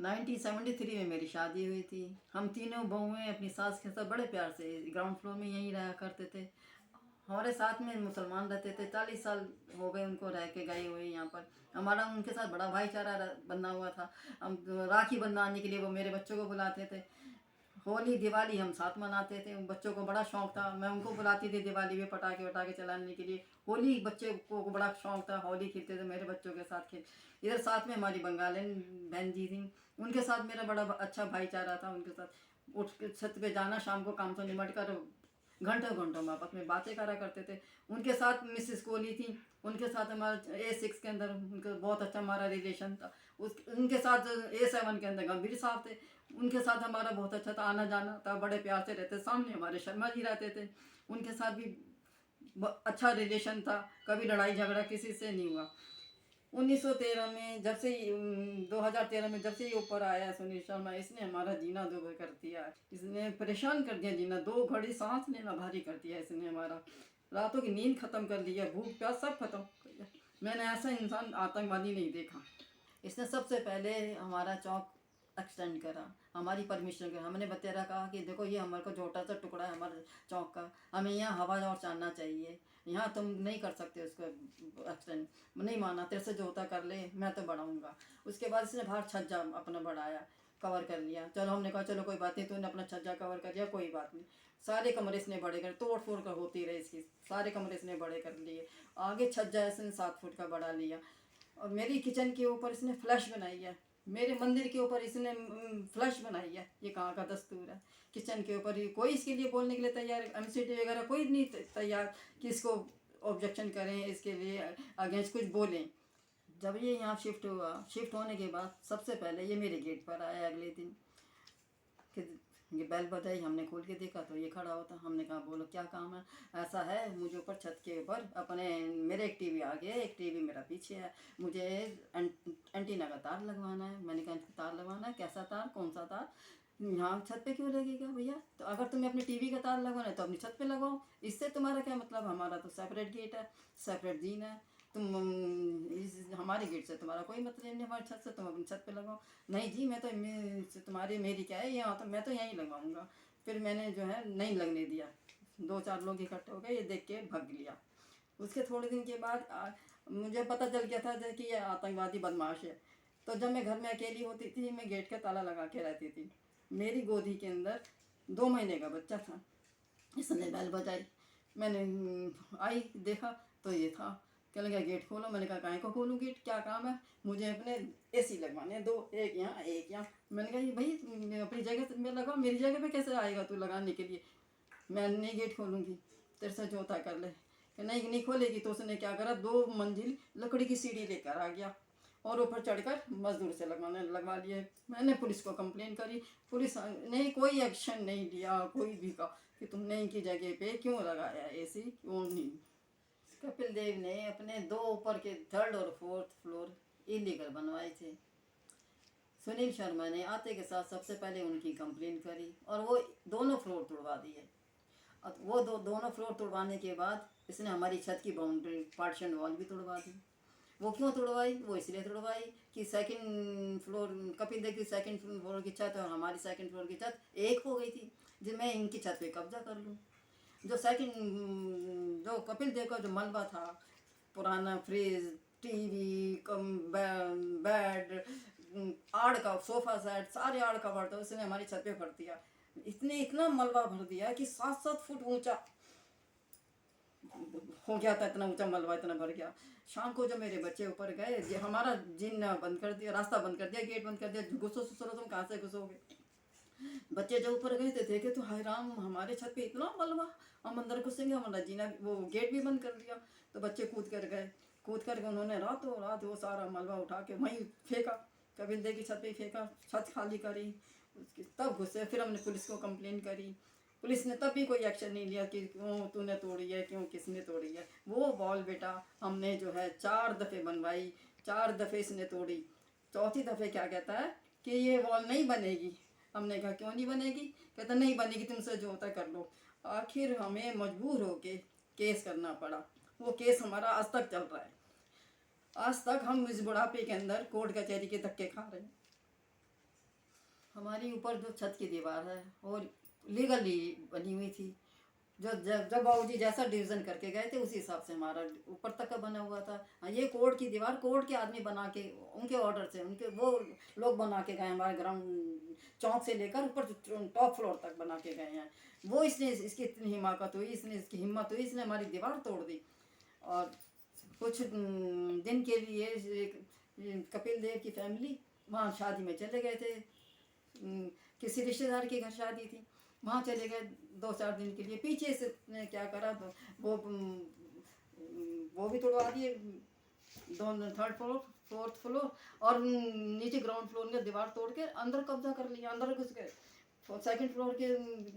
1973 में मेरी शादी हुई थी। हम तीनों बहुएं अपनी सास के साथ बड़े प्यार से ग्राउंड फ्लोर में यहीं रहा करते थे। हमारे साथ में मुसलमान रहते थे। 40 साल हो गए उनको रह के गए हुए यहाँ पर। हमारा उनके साथ बड़ा भाईचारा बना हुआ था। हम राखी बंधवाने के लिए वो मेरे बच्चों को बुलाते थे। होली दिवाली हम साथ मनाते थे। उन बच्चों को बड़ा शौक था, मैं उनको बुलाती थी दिवाली में पटाखे वटाखे चलाने के लिए। होली बच्चे को बड़ा शौक था, होली खेलते थे मेरे बच्चों के साथ खेल। इधर साथ में हमारी बंगालन बहन जी थी, उनके साथ मेरा बड़ा अच्छा भाईचारा था। उनके साथ उठ के छत पे जाना, शाम को काम से निमट कर घंटों घंटों में आपस में बातें करा करते थे। उनके साथ मिसिस कोहली थी, उनके साथ हमारा A6 के अंदर उनका बहुत अच्छा हमारा रिलेशन था। उस उनके साथ A7 के अंदर गंभीर साहब थे, उनके साथ हमारा बहुत अच्छा था, आना जाना था, बड़े प्यार से रहते। सामने हमारे शर्मा जी रहते थे, उनके साथ भी अच्छा रिलेशन था, कभी लड़ाई झगड़ा किसी से नहीं हुआ। 1913 में जब से 2013 में जब से ये ऊपर आया सुनील शर्मा, इसने हमारा जीना दुभर कर दिया। इसने परेशान कर दिया जीना, 2 घड़ी सांस लेना भारी कर दिया इसने हमारा। रातों की नींद खत्म कर दिया, भूख प्यास सब खत्म कर दिया। मैंने ऐसा इंसान आतंकवादी नहीं देखा। इसने सबसे पहले हमारा चौक एक्सटेंड करा, हमारी परमिशन करा। हमने बतेरा कहा कि देखो ये हमारे को छोटा सा टुकड़ा है हमारे चौक का, हमें यहाँ हवा और चाहना चाहिए, यहाँ तुम नहीं कर सकते उसको एक्सटेंड। नहीं माना, तेरे से जो होता कर ले, मैं तो बढ़ाऊँगा। उसके बाद इसने बाहर छज्जा अपना बढ़ाया, कवर कर लिया। चलो हमने कहा चलो कोई बात नहीं, तूने अपना छज्जा कवर कर लिया, कोई बात नहीं। सारे कमरे इसने बड़े कर, तोड़ फोड़ कर होती रही इसकी, सारे कमरे इसने बड़े कर लिए। आगे छज्जा इसने 7 फुट का बढ़ा लिया। और मेरी किचन के ऊपर इसने फ्लैश बनाई है, मेरे मंदिर के ऊपर इसने फ्लैश बनाई है। ये कहाँ का दस्तूर है? किचन के ऊपर ही कोई इसके लिए बोलने के लिए तैयार, MCD वगैरह कोई नहीं तैयार कि इसको ऑब्जेक्शन करें, इसके लिए अगेंस्ट कुछ बोलें। जब ये यहाँ शिफ्ट हुआ, शिफ्ट होने के बाद सबसे पहले ये मेरे गेट पर आया अगले दिन कि ये बेल बजाई। हमने खोल के देखा तो ये खड़ा होता। हमने कहा बोलो क्या काम है? ऐसा है, मुझे ऊपर छत के ऊपर अपने मेरे एक टीवी आगे है, एक टीवी मेरा पीछे है, मुझे एंटीना का तार लगवाना है। मैंने कहा तार लगवाना है? कैसा तार, कौन सा तार? यहाँ छत पे क्यों लगेगा भैया? तो अगर तुम्हें अपनी टीवी का तार लगवाना है तो अपनी छत पे लगाओ, इससे तुम्हारा क्या मतलब? हमारा तो सेपरेट गेट है, सेपरेट जीन है। तुम हमारे गेट से तुम्हारा कोई मतलब नहीं, हमारी छत से तुम अपनी छत पे लगाओ। नहीं जी, मैं तो तुम्हारी मेरी क्या है यहाँ, तो मैं तो यहीं लगवाऊंगा। फिर मैंने जो है नहीं लगने दिया। 2-4 लोग इकट्ठे हो गए, ये देख के भाग लिया। उसके थोड़े दिन के बाद मुझे पता चल गया था कि ये आतंकवादी बदमाश है। तो जब मैं घर में अकेली होती थी, मैं गेट का ताला लगा के रहती थी। मेरी गोदी के अंदर 2 महीने का बच्चा था। इसने बेल बजाई, मैंने आई देखा तो ये था। क्या लगा गेट खोलो? मैंने कहा काहे को खोलूँ गेट, क्या काम है? मुझे अपने AC लगवाने हैं 2, एक यहाँ एक यहाँ। मैंने कहा ये भाई अपनी जगह में लगाओ, मेरी जगह पे कैसे आएगा तू लगाने के लिए? मैं नहीं गेट खोलूँगी, तेरे से जो होता कर ले। कि नहीं नहीं खोलेगी। तो उसने क्या करा, 2 मंजिल लकड़ी की सीढ़ी लेकर आ गया और ऊपर चढ़कर मजदूर से लगवा लिए। मैंने पुलिस को कंप्लेन करी, पुलिस ने कोई एक्शन नहीं लिया। कोई भी कहा कि तुमने इनकी जगह पे क्यों लगाया AC, क्यों नहीं। कपिल देव ने अपने 2 ऊपर के 3rd और 4th फ्लोर इलीगल बनवाए थे। सुनील शर्मा ने आते के साथ सबसे पहले उनकी कंप्लेन करी और वो दोनों फ्लोर तोड़वा दिए। और वो दोनों फ्लोर तोड़वाने के बाद इसने हमारी छत की बाउंड्री पार्टीशन वॉल भी तोड़वा दी। वो क्यों तोड़वाई? वो इसलिए तोड़वाई कि 2nd फ्लोर, कपिल देव की 2nd फ्लोर की छत और हमारी 2nd फ्लोर की छत एक हो गई थी, जो मैं इनकी छत पे कब्जा कर लूँ। जो कपिल देव का जो मलबा था, पुराना फ्रिज, टीवी, बेड, आड़ का सोफा सेट, सारे आड़ का भरता उसने हमारी छत पे भर दिया। इतना मलबा भर दिया कि 7-7 फुट ऊंचा हो गया था। इतना ऊंचा मलबा इतना भर गया। शाम को जब मेरे बच्चे ऊपर गए, हमारा जिन बंद कर दिया, रास्ता बंद कर दिया, गेट बंद कर दिया, घुसो ससुरो तुम कहाँ से घुसोगे? बच्चे जब ऊपर गए थे देखे तो हाय राम, हमारे छत पे इतना मलबा, हम अंदर घुसेंगे, हमारा जीना वो गेट भी बंद कर दिया। तो बच्चे कूद कर गए, कूद कर उन्होंने रातों रात वो सारा मलबा उठा के वहीं फेंका, कपिल देव की छत पे फेंका, छत खाली करी उसकी, तब घुसे। फिर हमने पुलिस को कंप्लेन करी, पुलिस ने तब भी कोई एक्शन नहीं लिया कि क्यों तूने तोड़ी है, क्यों किसने तोड़ी है। वो वॉल बेटा हमने जो है 4 दफ़े बनवाई, 4 दफ़े इसने तोड़ी। चौथी दफ़े क्या कहता है कि ये वॉल नहीं बनेगी। हमने कहा क्यों नहीं बनेगी? कहता नहीं बनेगी, तुमसे जो होता कर लो। आखिर हमें मजबूर होके केस करना पड़ा। वो केस हमारा आज तक चल रहा है। आज तक हम इस बुढ़ापे के अंदर कोर्ट कचहरी के धक्के खा रहे हैं। हमारी ऊपर जो छत की दीवार है वो लीगली बनी हुई थी। जो जब जब बाबूजी जैसा डिवीज़न करके गए थे उसी हिसाब से हमारा ऊपर तक का बना हुआ था। हाँ, ये कोर्ट की दीवार कोर्ट के आदमी बना के, उनके ऑर्डर से, उनके वो लोग बना के गए, हमारे ग्राउंड चौक से लेकर ऊपर टॉप फ्लोर तक बना के गए हैं। वो इसने इसकी इतनी हिमाकत हुई, इसने इसकी हिम्मत हुई, इसने हमारी दीवार तोड़ दी। और कुछ दिन के लिए कपिल देव की फैमिली वहाँ शादी में चले गए थे। किसी रिश्तेदार के घर शादी थी, वहाँ चले गए 2-4 दिन के लिए। पीछे से ने क्या करा तो वो भी तोड़वा दिए, दोनों, 3rd फ्लोर 4th फ्लोर, और नीचे ग्राउंड फ्लोर में दीवार तोड़ के अंदर कब्जा कर लिया, अंदर घुस गए। 2nd फ्लोर के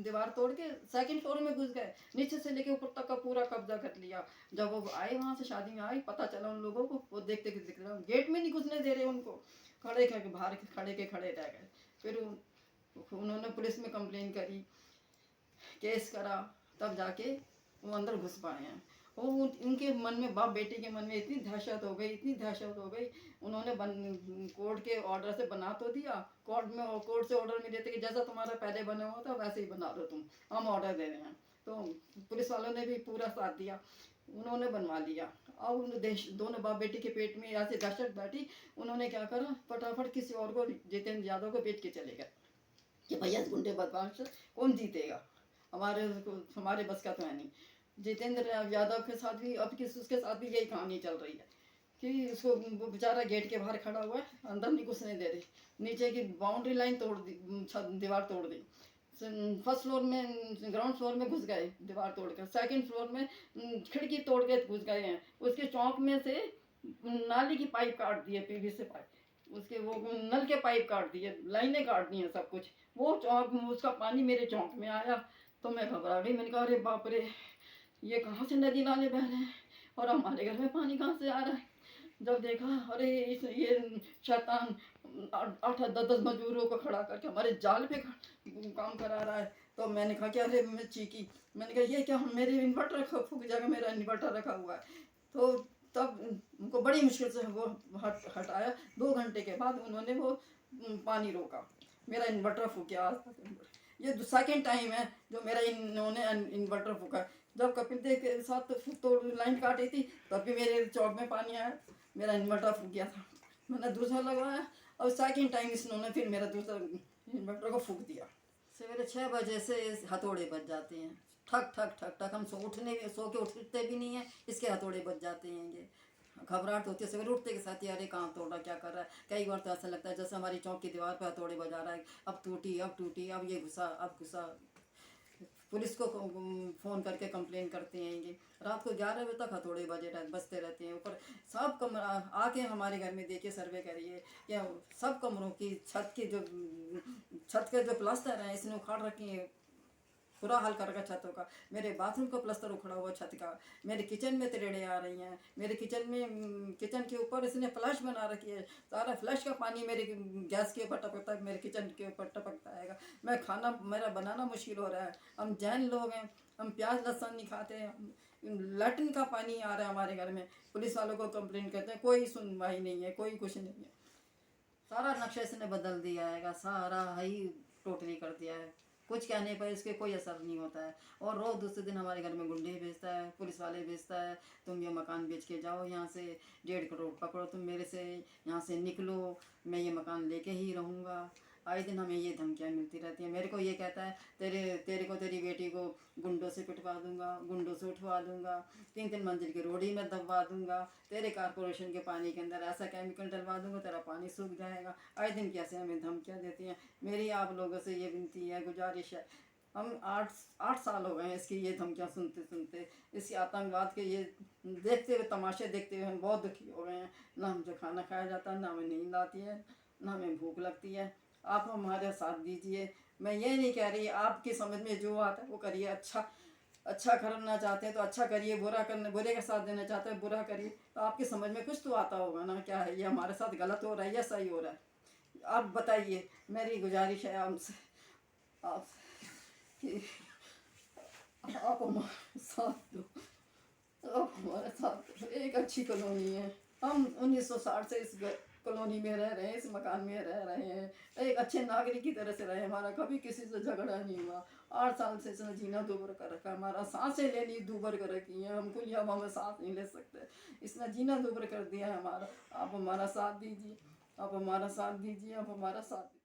दीवार तोड़ के 2nd फ्लोर में घुस गए, नीचे से लेके ऊपर तक का पूरा कब्जा कर लिया। जब वो आए वहाँ से शादी में आए, पता चला उन लोगों को, वो देखते दिख रहा, गेट में नहीं घुसने दे रहे उनको, खड़े के बाहर खड़े रह गए। फिर उन्होंने पुलिस में कंप्लेन करी, केस करा, तब जाके वो अंदर घुस पाए हैं। और उनके मन में, बाप बेटे के मन में इतनी दहशत हो गई, इतनी दहशत हो गई, उन्होंने कोर्ट के ऑर्डर से बना तो दिया, कोर्ट से ऑर्डर मिले थे कि जैसा तुम्हारा पहले बना हुआ था वैसे ही बना दो, तुम, हम ऑर्डर दे रहे हैं। तो पुलिस वालों ने भी पूरा साथ दिया, उन्होंने बनवा लिया। अब दोनों बाप बेटी के पेट में ऐसे दहशत बैठी, उन्होंने क्या करा, फटाफट किसी और को, जितेंद्र यादव को बेच के चले गए कि भैया गुंडे बदमाश कौन जीतेगा, हमारे बस का तो है नहीं। जितेंद्र यादव के साथ भी, अब उसके साथ भी यही कहानी चल रही है कि उसको, वो बेचारा गेट के बाहर खड़ा हुआ है, अंदर नहीं घुसने दे रही, नीचे की बाउंड्री लाइन तोड़ दी, दीवार तोड़ दी। 1st फ्लोर में, ग्राउंड फ्लोर में घुस गए दीवार तोड़कर, 2nd फ्लोर में खिड़की तोड़ के घुस गए हैं। उसके चौक में से नाली की पाइप काट दी है, पीवीसी पाइप, उसके वो नल के पाइप काट दिए, लाइनें काट दी हैं, सब कुछ। वो चौक, उसका पानी मेरे चौक में आया तो मैं घबरा गई। मैंने कहा अरे बाप रे, ये कहाँ से नदी नाले बह रहे हैं और हमारे घर में पानी कहाँ से आ रहा है। जब देखा, अरे ये शैतान 8-10 मजदूरों को खड़ा करके हमारे जाल पे काम करा रहा है। तो मैंने कहा कि अरे, मैं चीखी, मैंने कहा ये क्या, मेरे इन्वर्टर फूक जाएगा, मेरा इन्वर्टर रखा हुआ है। तो तब उनको बड़ी मुश्किल से वो हटाया। 2 घंटे के बाद उन्होंने वो पानी रोका, मेरा इन्वर्टर फूक गया। आज तक ये 2nd टाइम है जो मेरा इन्होंने इन्वर्टर फूका। जब कपिल देव के साथ तो लाइन काटी थी, तब भी मेरे चौक में पानी आया, मेरा इन्वर्टर फूक गया था, मैंने दूसरा लगवाया, और 2nd टाइम इन्होंने फिर मेरा दूसरा इन्वर्टर को फूक दिया। सवेरे 6 बजे से हथौड़े बज जाते हैं, ठक ठक ठक ठक, हम सो के उठते भी नहीं है, इसके हथौड़े बज जाते हैं। ये घबराहट होती है सवेरे उठते के साथ ही, अरे कहाँ तोड़ा, क्या कर रहा है। कई बार तो ऐसा लगता है जैसे हमारी चौक की दीवार पर हथौड़े बजा रहा है, अब टूटी, अब टूटी, अब ये घुसा, अब घुसा। पुलिस को फ़ोन करके कंप्लेन करते हैं। ये रात को 11 बजे तक हथौड़े बजते रहते हैं। ऊपर सब कमरा आके हमारे घर में देखिए, सर्वे करिए, या सब कमरों की छत के जो प्लास्टर हैं इसने उखाड़ रखी है, बुरा हाल कर रखा छतों का। मेरे बाथरूम का प्लास्टर उखड़ा हुआ छत का, मेरे किचन में तरेड़े आ रही हैं, मेरे किचन के ऊपर इसने फ्लैश बना रखी है, सारा फ्लैश का पानी मेरे गैस के ऊपर टपकता है, मेरे किचन के ऊपर टपकता है। मैं खाना मेरा बनाना मुश्किल हो रहा है। हम जैन लोग हैं, हम प्याज लहसुन नहीं खाते, लैट्रिन का पानी आ रहा है हमारे घर में। पुलिस वालों को कंप्लेन करते हैं, कोई सुनवाई नहीं है, कोई कुछ नहीं है। सारा नक्शा इसने बदल दिया है, सारा ही टोटली कर दिया है। कुछ कहने पर इसके कोई असर नहीं होता है। और रोज़ दूसरे दिन हमारे घर में गुंडे भेजता है, पुलिस वाले भेजता है, तुम ये मकान बेच के जाओ यहाँ से, 1.5 करोड़ पकड़ो तुम मेरे से, यहाँ से निकलो, मैं ये मकान लेके ही रहूँगा। आए दिन हमें ये धमकियाँ मिलती रहती हैं। मेरे को ये कहता है, तेरी बेटी को गुंडों से पिटवा दूंगा, गुंडों से उठवा दूंगा, 3-3 मंजिल की रोडी में दबवा दूंगा, तेरे कारपोरेशन के पानी के अंदर ऐसा केमिकल डलवा दूंगा, तेरा पानी सूख जाएगा। आए दिन कैसे हमें धमकियाँ देती हैं। मेरी आप लोगों से ये विनती है, गुजारिश है, हम 8 साल हो गए हैं इसकी ये धमकियाँ सुनते सुनते, इसकी आतंकवाद के ये देखते हुए, तमाशे देखते हुए हम बहुत दुखी हो गए हैं। ना हमसे खाना खाया जाता है, ना हमें नींद आती है, ना हमें भूख लगती है। आप हमारे साथ दीजिए। मैं ये नहीं कह रही, आपकी समझ में जो आता है वो करिए। अच्छा करना चाहते हैं तो अच्छा करिए, बुरे का साथ देना चाहते हैं बुरा करिए। तो आपकी समझ में कुछ तो आता होगा ना, क्या है ये हमारे साथ गलत हो रहा है या सही हो रहा है, आप बताइए। मेरी गुजारिश है आपसे, आप कि आप हमारे साथ दो, आप हमारे साथ दो। एक अच्छी कॉलोनी है, हम 1960 से इस कॉलोनी में रह रहे हैं, इस मकान में रह रहे हैं, एक अच्छे नागरिक की तरह से रहे। हमारा कभी किसी से झगड़ा नहीं हुआ। 8 साल से इसने जीना दूभर कर रखा, हमारा सांसें लेनी दूभर कर रखी है, हम खुली हवा में सांस नहीं ले सकते। इसने जीना दूभर कर दिया है हमारा। आप हमारा साथ दीजिए, आप हमारा साथ दीजिए, आप हमारा साथ दीजिए।